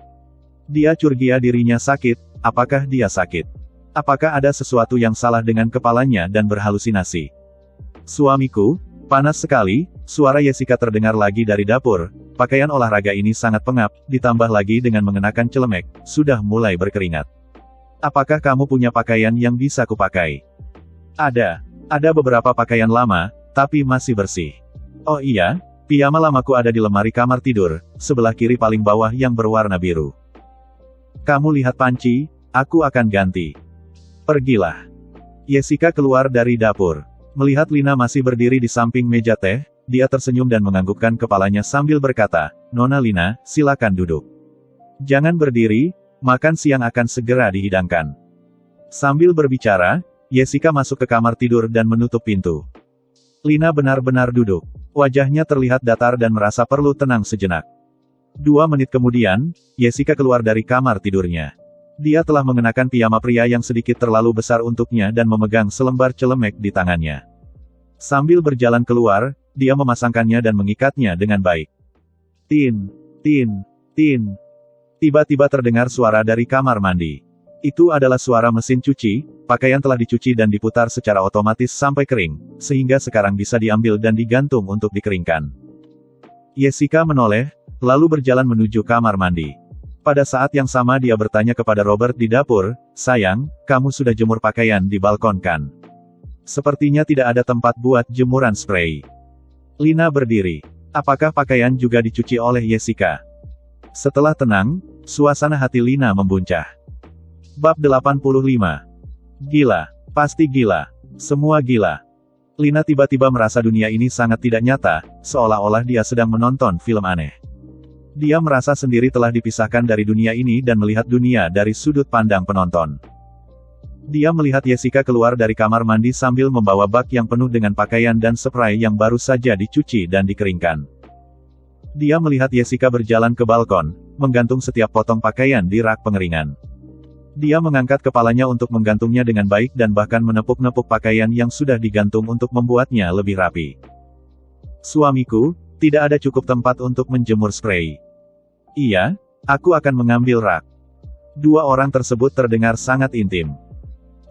Dia curiga dirinya sakit, apakah dia sakit? Apakah ada sesuatu yang salah dengan kepalanya dan berhalusinasi? Suamiku, panas sekali, suara Jessica terdengar lagi dari dapur. Pakaian olahraga ini sangat pengap, ditambah lagi dengan mengenakan celemek, sudah mulai berkeringat. Apakah kamu punya pakaian yang bisa kupakai? Ada beberapa pakaian lama, tapi masih bersih. Oh iya, piyama lamaku ada di lemari kamar tidur, sebelah kiri paling bawah yang berwarna biru. Kamu lihat panci, aku akan ganti. Pergilah. Jessica keluar dari dapur. Melihat Lina masih berdiri di samping meja teh, dia tersenyum dan menganggukkan kepalanya sambil berkata, "Nona Lina, silakan duduk. Jangan berdiri, makan siang akan segera dihidangkan." Sambil berbicara, Jessica masuk ke kamar tidur dan menutup pintu. Lina benar-benar duduk. Wajahnya terlihat datar dan merasa perlu tenang sejenak. 2 menit kemudian, Jessica keluar dari kamar tidurnya. Dia telah mengenakan piyama pria yang sedikit terlalu besar untuknya dan memegang selembar celemek di tangannya. Sambil berjalan keluar, dia memasangkannya dan mengikatnya dengan baik. Tin, tin, tin. Tiba-tiba terdengar suara dari kamar mandi. Itu adalah suara mesin cuci, pakaian telah dicuci dan diputar secara otomatis sampai kering, sehingga sekarang bisa diambil dan digantung untuk dikeringkan. Jessica menoleh, lalu berjalan menuju kamar mandi. Pada saat yang sama dia bertanya kepada Robert di dapur, "Sayang, kamu sudah jemur pakaian di balkon kan? Sepertinya tidak ada tempat buat jemuran spray." Lina berdiri. Apakah pakaian juga dicuci oleh Jessica? Setelah tenang, suasana hati Lina membuncah. Bab 85. Gila. Pasti gila. Semua gila. Lina tiba-tiba merasa dunia ini sangat tidak nyata, seolah-olah dia sedang menonton film aneh. Dia merasa sendiri telah dipisahkan dari dunia ini dan melihat dunia dari sudut pandang penonton. Dia melihat Jessica keluar dari kamar mandi sambil membawa bak yang penuh dengan pakaian dan spray yang baru saja dicuci dan dikeringkan. Dia melihat Jessica berjalan ke balkon, menggantung setiap potong pakaian di rak pengeringan. Dia mengangkat kepalanya untuk menggantungnya dengan baik dan bahkan menepuk-nepuk pakaian yang sudah digantung untuk membuatnya lebih rapi. "Suamiku, tidak ada cukup tempat untuk menjemur spray." "Iya, aku akan mengambil rak." Dua orang tersebut terdengar sangat intim.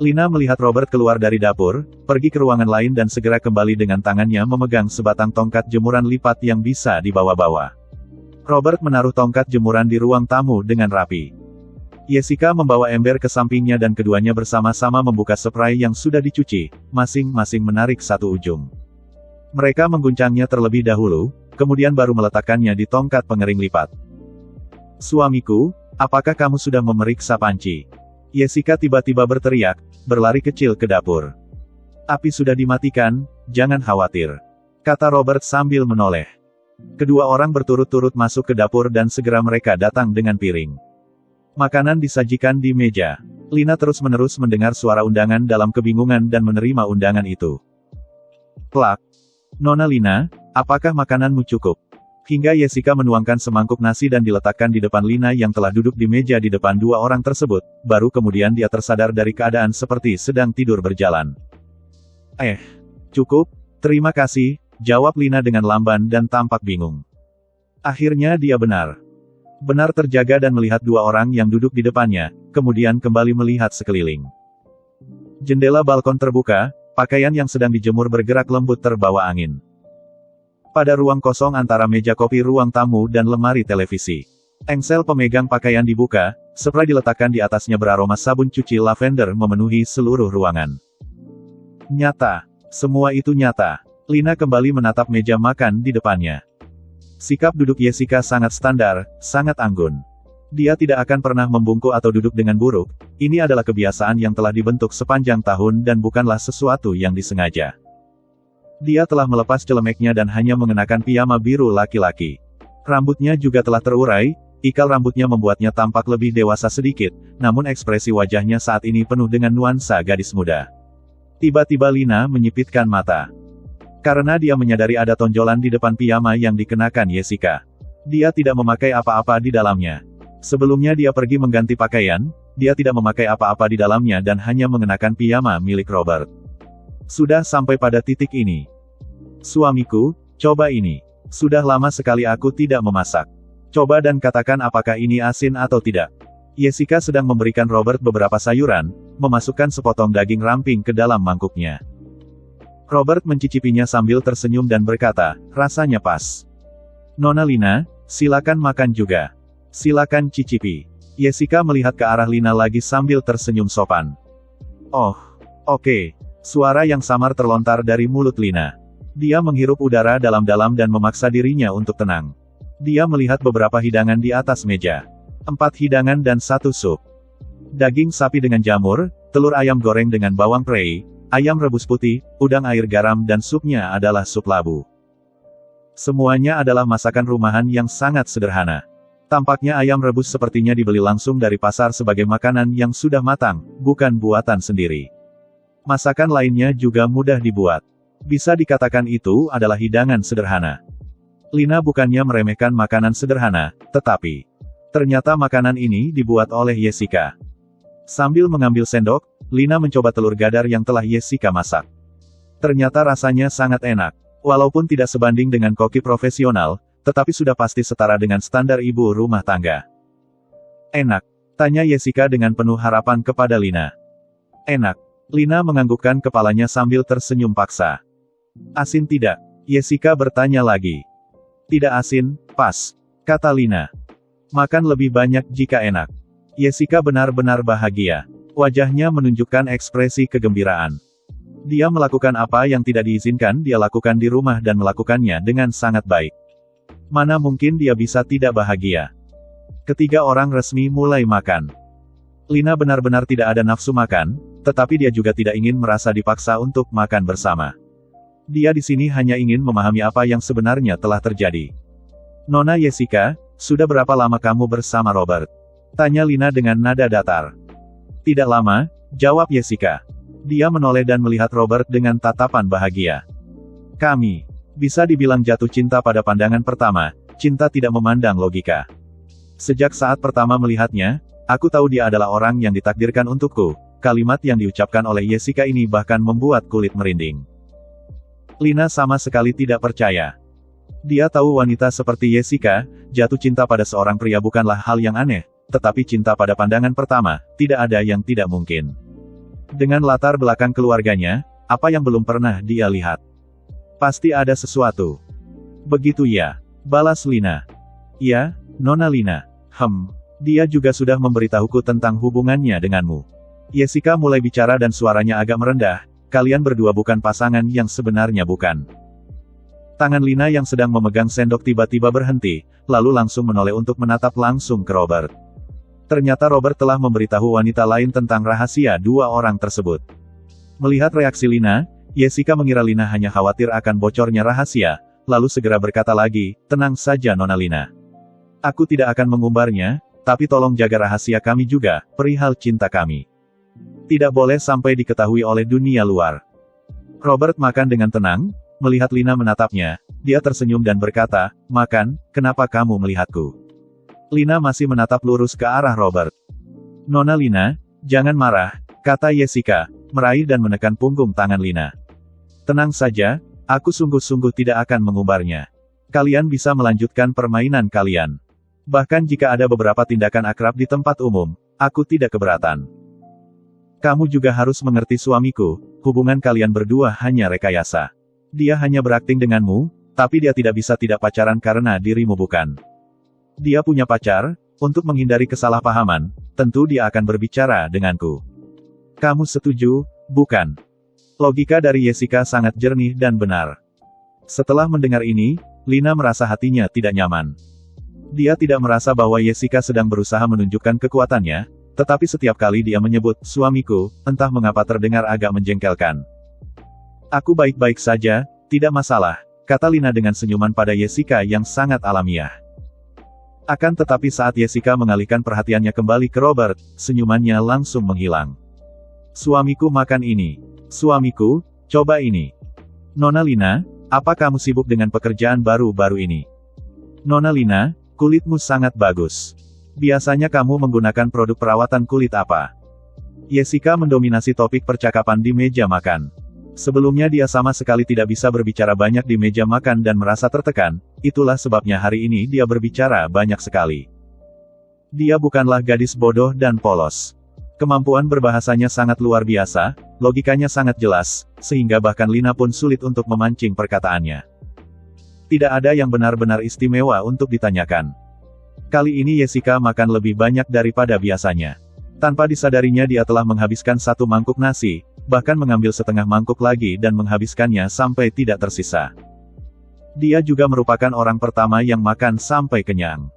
Lina melihat Robert keluar dari dapur, pergi ke ruangan lain dan segera kembali dengan tangannya memegang sebatang tongkat jemuran lipat yang bisa dibawa-bawa. Robert menaruh tongkat jemuran di ruang tamu dengan rapi. Jessica membawa ember ke sampingnya dan keduanya bersama-sama membuka spray yang sudah dicuci, masing-masing menarik satu ujung. Mereka mengguncangnya terlebih dahulu, kemudian baru meletakkannya di tongkat pengering lipat. "Suamiku, apakah kamu sudah memeriksa panci?" Jessica tiba-tiba berteriak, berlari kecil ke dapur. "Api sudah dimatikan, jangan khawatir," kata Robert sambil menoleh. Kedua orang berturut-turut masuk ke dapur dan segera mereka datang dengan piring. Makanan disajikan di meja. Lina terus-menerus mendengar suara undangan dalam kebingungan dan menerima undangan itu. "Plak. Nona Lina, apakah makananmu cukup?" Hingga Jessica menuangkan semangkuk nasi dan diletakkan di depan Lina yang telah duduk di meja di depan dua orang tersebut, baru kemudian dia tersadar dari keadaan seperti sedang tidur berjalan. Cukup, terima kasih," jawab Lina dengan lamban dan tampak bingung. Akhirnya dia benar terjaga dan melihat dua orang yang duduk di depannya, kemudian kembali melihat sekeliling. Jendela balkon terbuka, pakaian yang sedang dijemur bergerak lembut terbawa angin. Pada ruang kosong antara meja kopi ruang tamu dan lemari televisi, engsel pemegang pakaian dibuka, spray diletakkan di atasnya beraroma sabun cuci lavender memenuhi seluruh ruangan. Nyata. Semua itu nyata. Lina kembali menatap meja makan di depannya. Sikap duduk Jessica sangat standar, sangat anggun. Dia tidak akan pernah membungkuk atau duduk dengan buruk, ini adalah kebiasaan yang telah dibentuk sepanjang tahun dan bukanlah sesuatu yang disengaja. Dia telah melepas celemeknya dan hanya mengenakan piyama biru laki-laki. Rambutnya juga telah terurai, ikal rambutnya membuatnya tampak lebih dewasa sedikit, namun ekspresi wajahnya saat ini penuh dengan nuansa gadis muda. Tiba-tiba Lina menyipitkan mata. Karena dia menyadari ada tonjolan di depan piyama yang dikenakan Jessica. Dia tidak memakai apa-apa di dalamnya. Sebelumnya dia pergi mengganti pakaian, dia tidak memakai apa-apa di dalamnya dan hanya mengenakan piyama milik Robert. Sudah sampai pada titik ini. "Suamiku, coba ini. Sudah lama sekali aku tidak memasak. Coba dan katakan apakah ini asin atau tidak." Jessica sedang memberikan Robert beberapa sayuran, memasukkan sepotong daging ramping ke dalam mangkuknya. Robert mencicipinya sambil tersenyum dan berkata, "Rasanya pas." "Nona Lina, silakan makan juga. Silakan cicipi." Jessica melihat ke arah Lina lagi sambil tersenyum sopan. "Oh, oke." Suara yang samar terlontar dari mulut Lina. Dia menghirup udara dalam-dalam dan memaksa dirinya untuk tenang. Dia melihat beberapa hidangan di atas meja. 4 hidangan dan 1 sup. Daging sapi dengan jamur, telur ayam goreng dengan bawang prei, ayam rebus putih, udang air garam dan supnya adalah sup labu. Semuanya adalah masakan rumahan yang sangat sederhana. Tampaknya ayam rebus sepertinya dibeli langsung dari pasar sebagai makanan yang sudah matang, bukan buatan sendiri. Masakan lainnya juga mudah dibuat. Bisa dikatakan itu adalah hidangan sederhana. Lina bukannya meremehkan makanan sederhana, tetapi ternyata makanan ini dibuat oleh Jessica. Sambil mengambil sendok, Lina mencoba telur dadar yang telah Jessica masak. Ternyata rasanya sangat enak. Walaupun tidak sebanding dengan koki profesional, tetapi sudah pasti setara dengan standar ibu rumah tangga. Enak? Tanya Jessica dengan penuh harapan kepada Lina. Enak. Lina menganggukkan kepalanya sambil tersenyum paksa. Asin tidak? Jessica bertanya lagi. Tidak asin, pas, kata Lina. Makan lebih banyak jika enak. Jessica benar-benar bahagia. Wajahnya menunjukkan ekspresi kegembiraan. Dia melakukan apa yang tidak diizinkan dia lakukan di rumah dan melakukannya dengan sangat baik. Mana mungkin dia bisa tidak bahagia? Ketiga orang resmi mulai makan. Lina benar-benar tidak ada nafsu makan, tetapi dia juga tidak ingin merasa dipaksa untuk makan bersama. Dia di sini hanya ingin memahami apa yang sebenarnya telah terjadi. Nona Jessica, sudah berapa lama kamu bersama Robert? Tanya Lina dengan nada datar. Tidak lama, jawab Jessica. Dia menoleh dan melihat Robert dengan tatapan bahagia. Kami, bisa dibilang jatuh cinta pada pandangan pertama, cinta tidak memandang logika. Sejak saat pertama melihatnya, aku tahu dia adalah orang yang ditakdirkan untukku. Kalimat yang diucapkan oleh Jessica ini bahkan membuat kulit merinding. Lina sama sekali tidak percaya. Dia tahu wanita seperti Jessica, jatuh cinta pada seorang pria bukanlah hal yang aneh, tetapi cinta pada pandangan pertama, tidak ada yang tidak mungkin. Dengan latar belakang keluarganya, apa yang belum pernah dia lihat? Pasti ada sesuatu. Begitu ya, balas Lina. Ya, Nona Lina. Dia juga sudah memberitahuku tentang hubungannya denganmu. Jessica mulai bicara dan suaranya agak merendah, kalian berdua bukan pasangan yang sebenarnya bukan. Tangan Lina yang sedang memegang sendok tiba-tiba berhenti, lalu langsung menoleh untuk menatap langsung ke Robert. Ternyata Robert telah memberitahu wanita lain tentang rahasia dua orang tersebut. Melihat reaksi Lina, Jessica mengira Lina hanya khawatir akan bocornya rahasia, lalu segera berkata lagi, tenang saja Nona Lina. Aku tidak akan mengumbarnya, tapi tolong jaga rahasia kami juga, perihal cinta kami. Tidak boleh sampai diketahui oleh dunia luar. Robert makan dengan tenang, melihat Lina menatapnya, dia tersenyum dan berkata, makan, kenapa kamu melihatku? Lina masih menatap lurus ke arah Robert. Nona Lina, jangan marah, kata Jessica, meraih dan menekan punggung tangan Lina. Tenang saja, aku sungguh-sungguh tidak akan mengumbarnya. Kalian bisa melanjutkan permainan kalian. Bahkan jika ada beberapa tindakan akrab di tempat umum, aku tidak keberatan. Kamu juga harus mengerti suamiku, hubungan kalian berdua hanya rekayasa. Dia hanya berakting denganmu, tapi dia tidak bisa tidak pacaran karena dirimu bukan. Dia punya pacar, untuk menghindari kesalahpahaman, tentu dia akan berbicara denganku. Kamu setuju, bukan? Logika dari Jessica sangat jernih dan benar. Setelah mendengar ini, Lina merasa hatinya tidak nyaman. Dia tidak merasa bahwa Jessica sedang berusaha menunjukkan kekuatannya, tetapi setiap kali dia menyebut, suamiku, entah mengapa terdengar agak menjengkelkan. Aku baik-baik saja, tidak masalah, kata Lina dengan senyuman pada Jessica yang sangat alamiah. Akan tetapi saat Jessica mengalihkan perhatiannya kembali ke Robert, senyumannya langsung menghilang. Suamiku makan ini. Suamiku, coba ini. Nona Lina, apa kamu sibuk dengan pekerjaan baru-baru ini? Nona Lina, kulitmu sangat bagus. Biasanya kamu menggunakan produk perawatan kulit apa? Jessica mendominasi topik percakapan di meja makan. Sebelumnya dia sama sekali tidak bisa berbicara banyak di meja makan dan merasa tertekan, itulah sebabnya hari ini dia berbicara banyak sekali. Dia bukanlah gadis bodoh dan polos. Kemampuan berbahasanya sangat luar biasa, logikanya sangat jelas, sehingga bahkan Lina pun sulit untuk memancing perkataannya. Tidak ada yang benar-benar istimewa untuk ditanyakan. Kali ini Jessica makan lebih banyak daripada biasanya. Tanpa disadarinya dia telah menghabiskan satu mangkuk nasi, bahkan mengambil setengah mangkuk lagi dan menghabiskannya sampai tidak tersisa. Dia juga merupakan orang pertama yang makan sampai kenyang.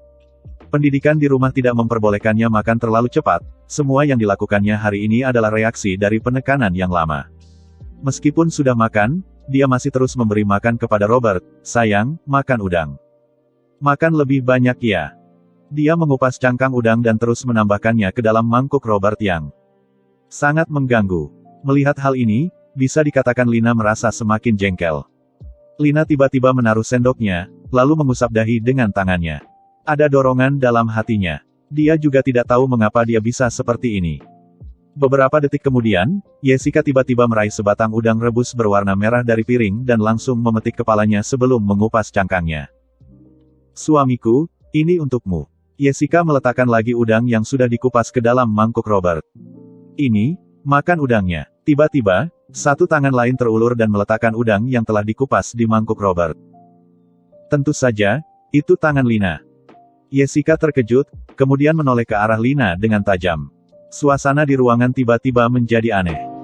Pendidikan di rumah tidak memperbolehkannya makan terlalu cepat, semua yang dilakukannya hari ini adalah reaksi dari penekanan yang lama. Meskipun sudah makan, dia masih terus memberi makan kepada Robert, sayang, makan udang. Makan lebih banyak ya. Dia mengupas cangkang udang dan terus menambahkannya ke dalam mangkuk Robert yang sangat mengganggu. Melihat hal ini, bisa dikatakan Lina merasa semakin jengkel. Lina tiba-tiba menaruh sendoknya, lalu mengusap dahi dengan tangannya. Ada dorongan dalam hatinya. Dia juga tidak tahu mengapa dia bisa seperti ini. Beberapa detik kemudian, Jessica tiba-tiba meraih sebatang udang rebus berwarna merah dari piring dan langsung memetik kepalanya sebelum mengupas cangkangnya. Suamiku, ini untukmu. Jessica meletakkan lagi udang yang sudah dikupas ke dalam mangkuk Robert. Ini, makan udangnya. Tiba-tiba, satu tangan lain terulur dan meletakkan udang yang telah dikupas di mangkuk Robert. Tentu saja, itu tangan Lina. Jessica terkejut, kemudian menoleh ke arah Lina dengan tajam. Suasana di ruangan tiba-tiba menjadi aneh.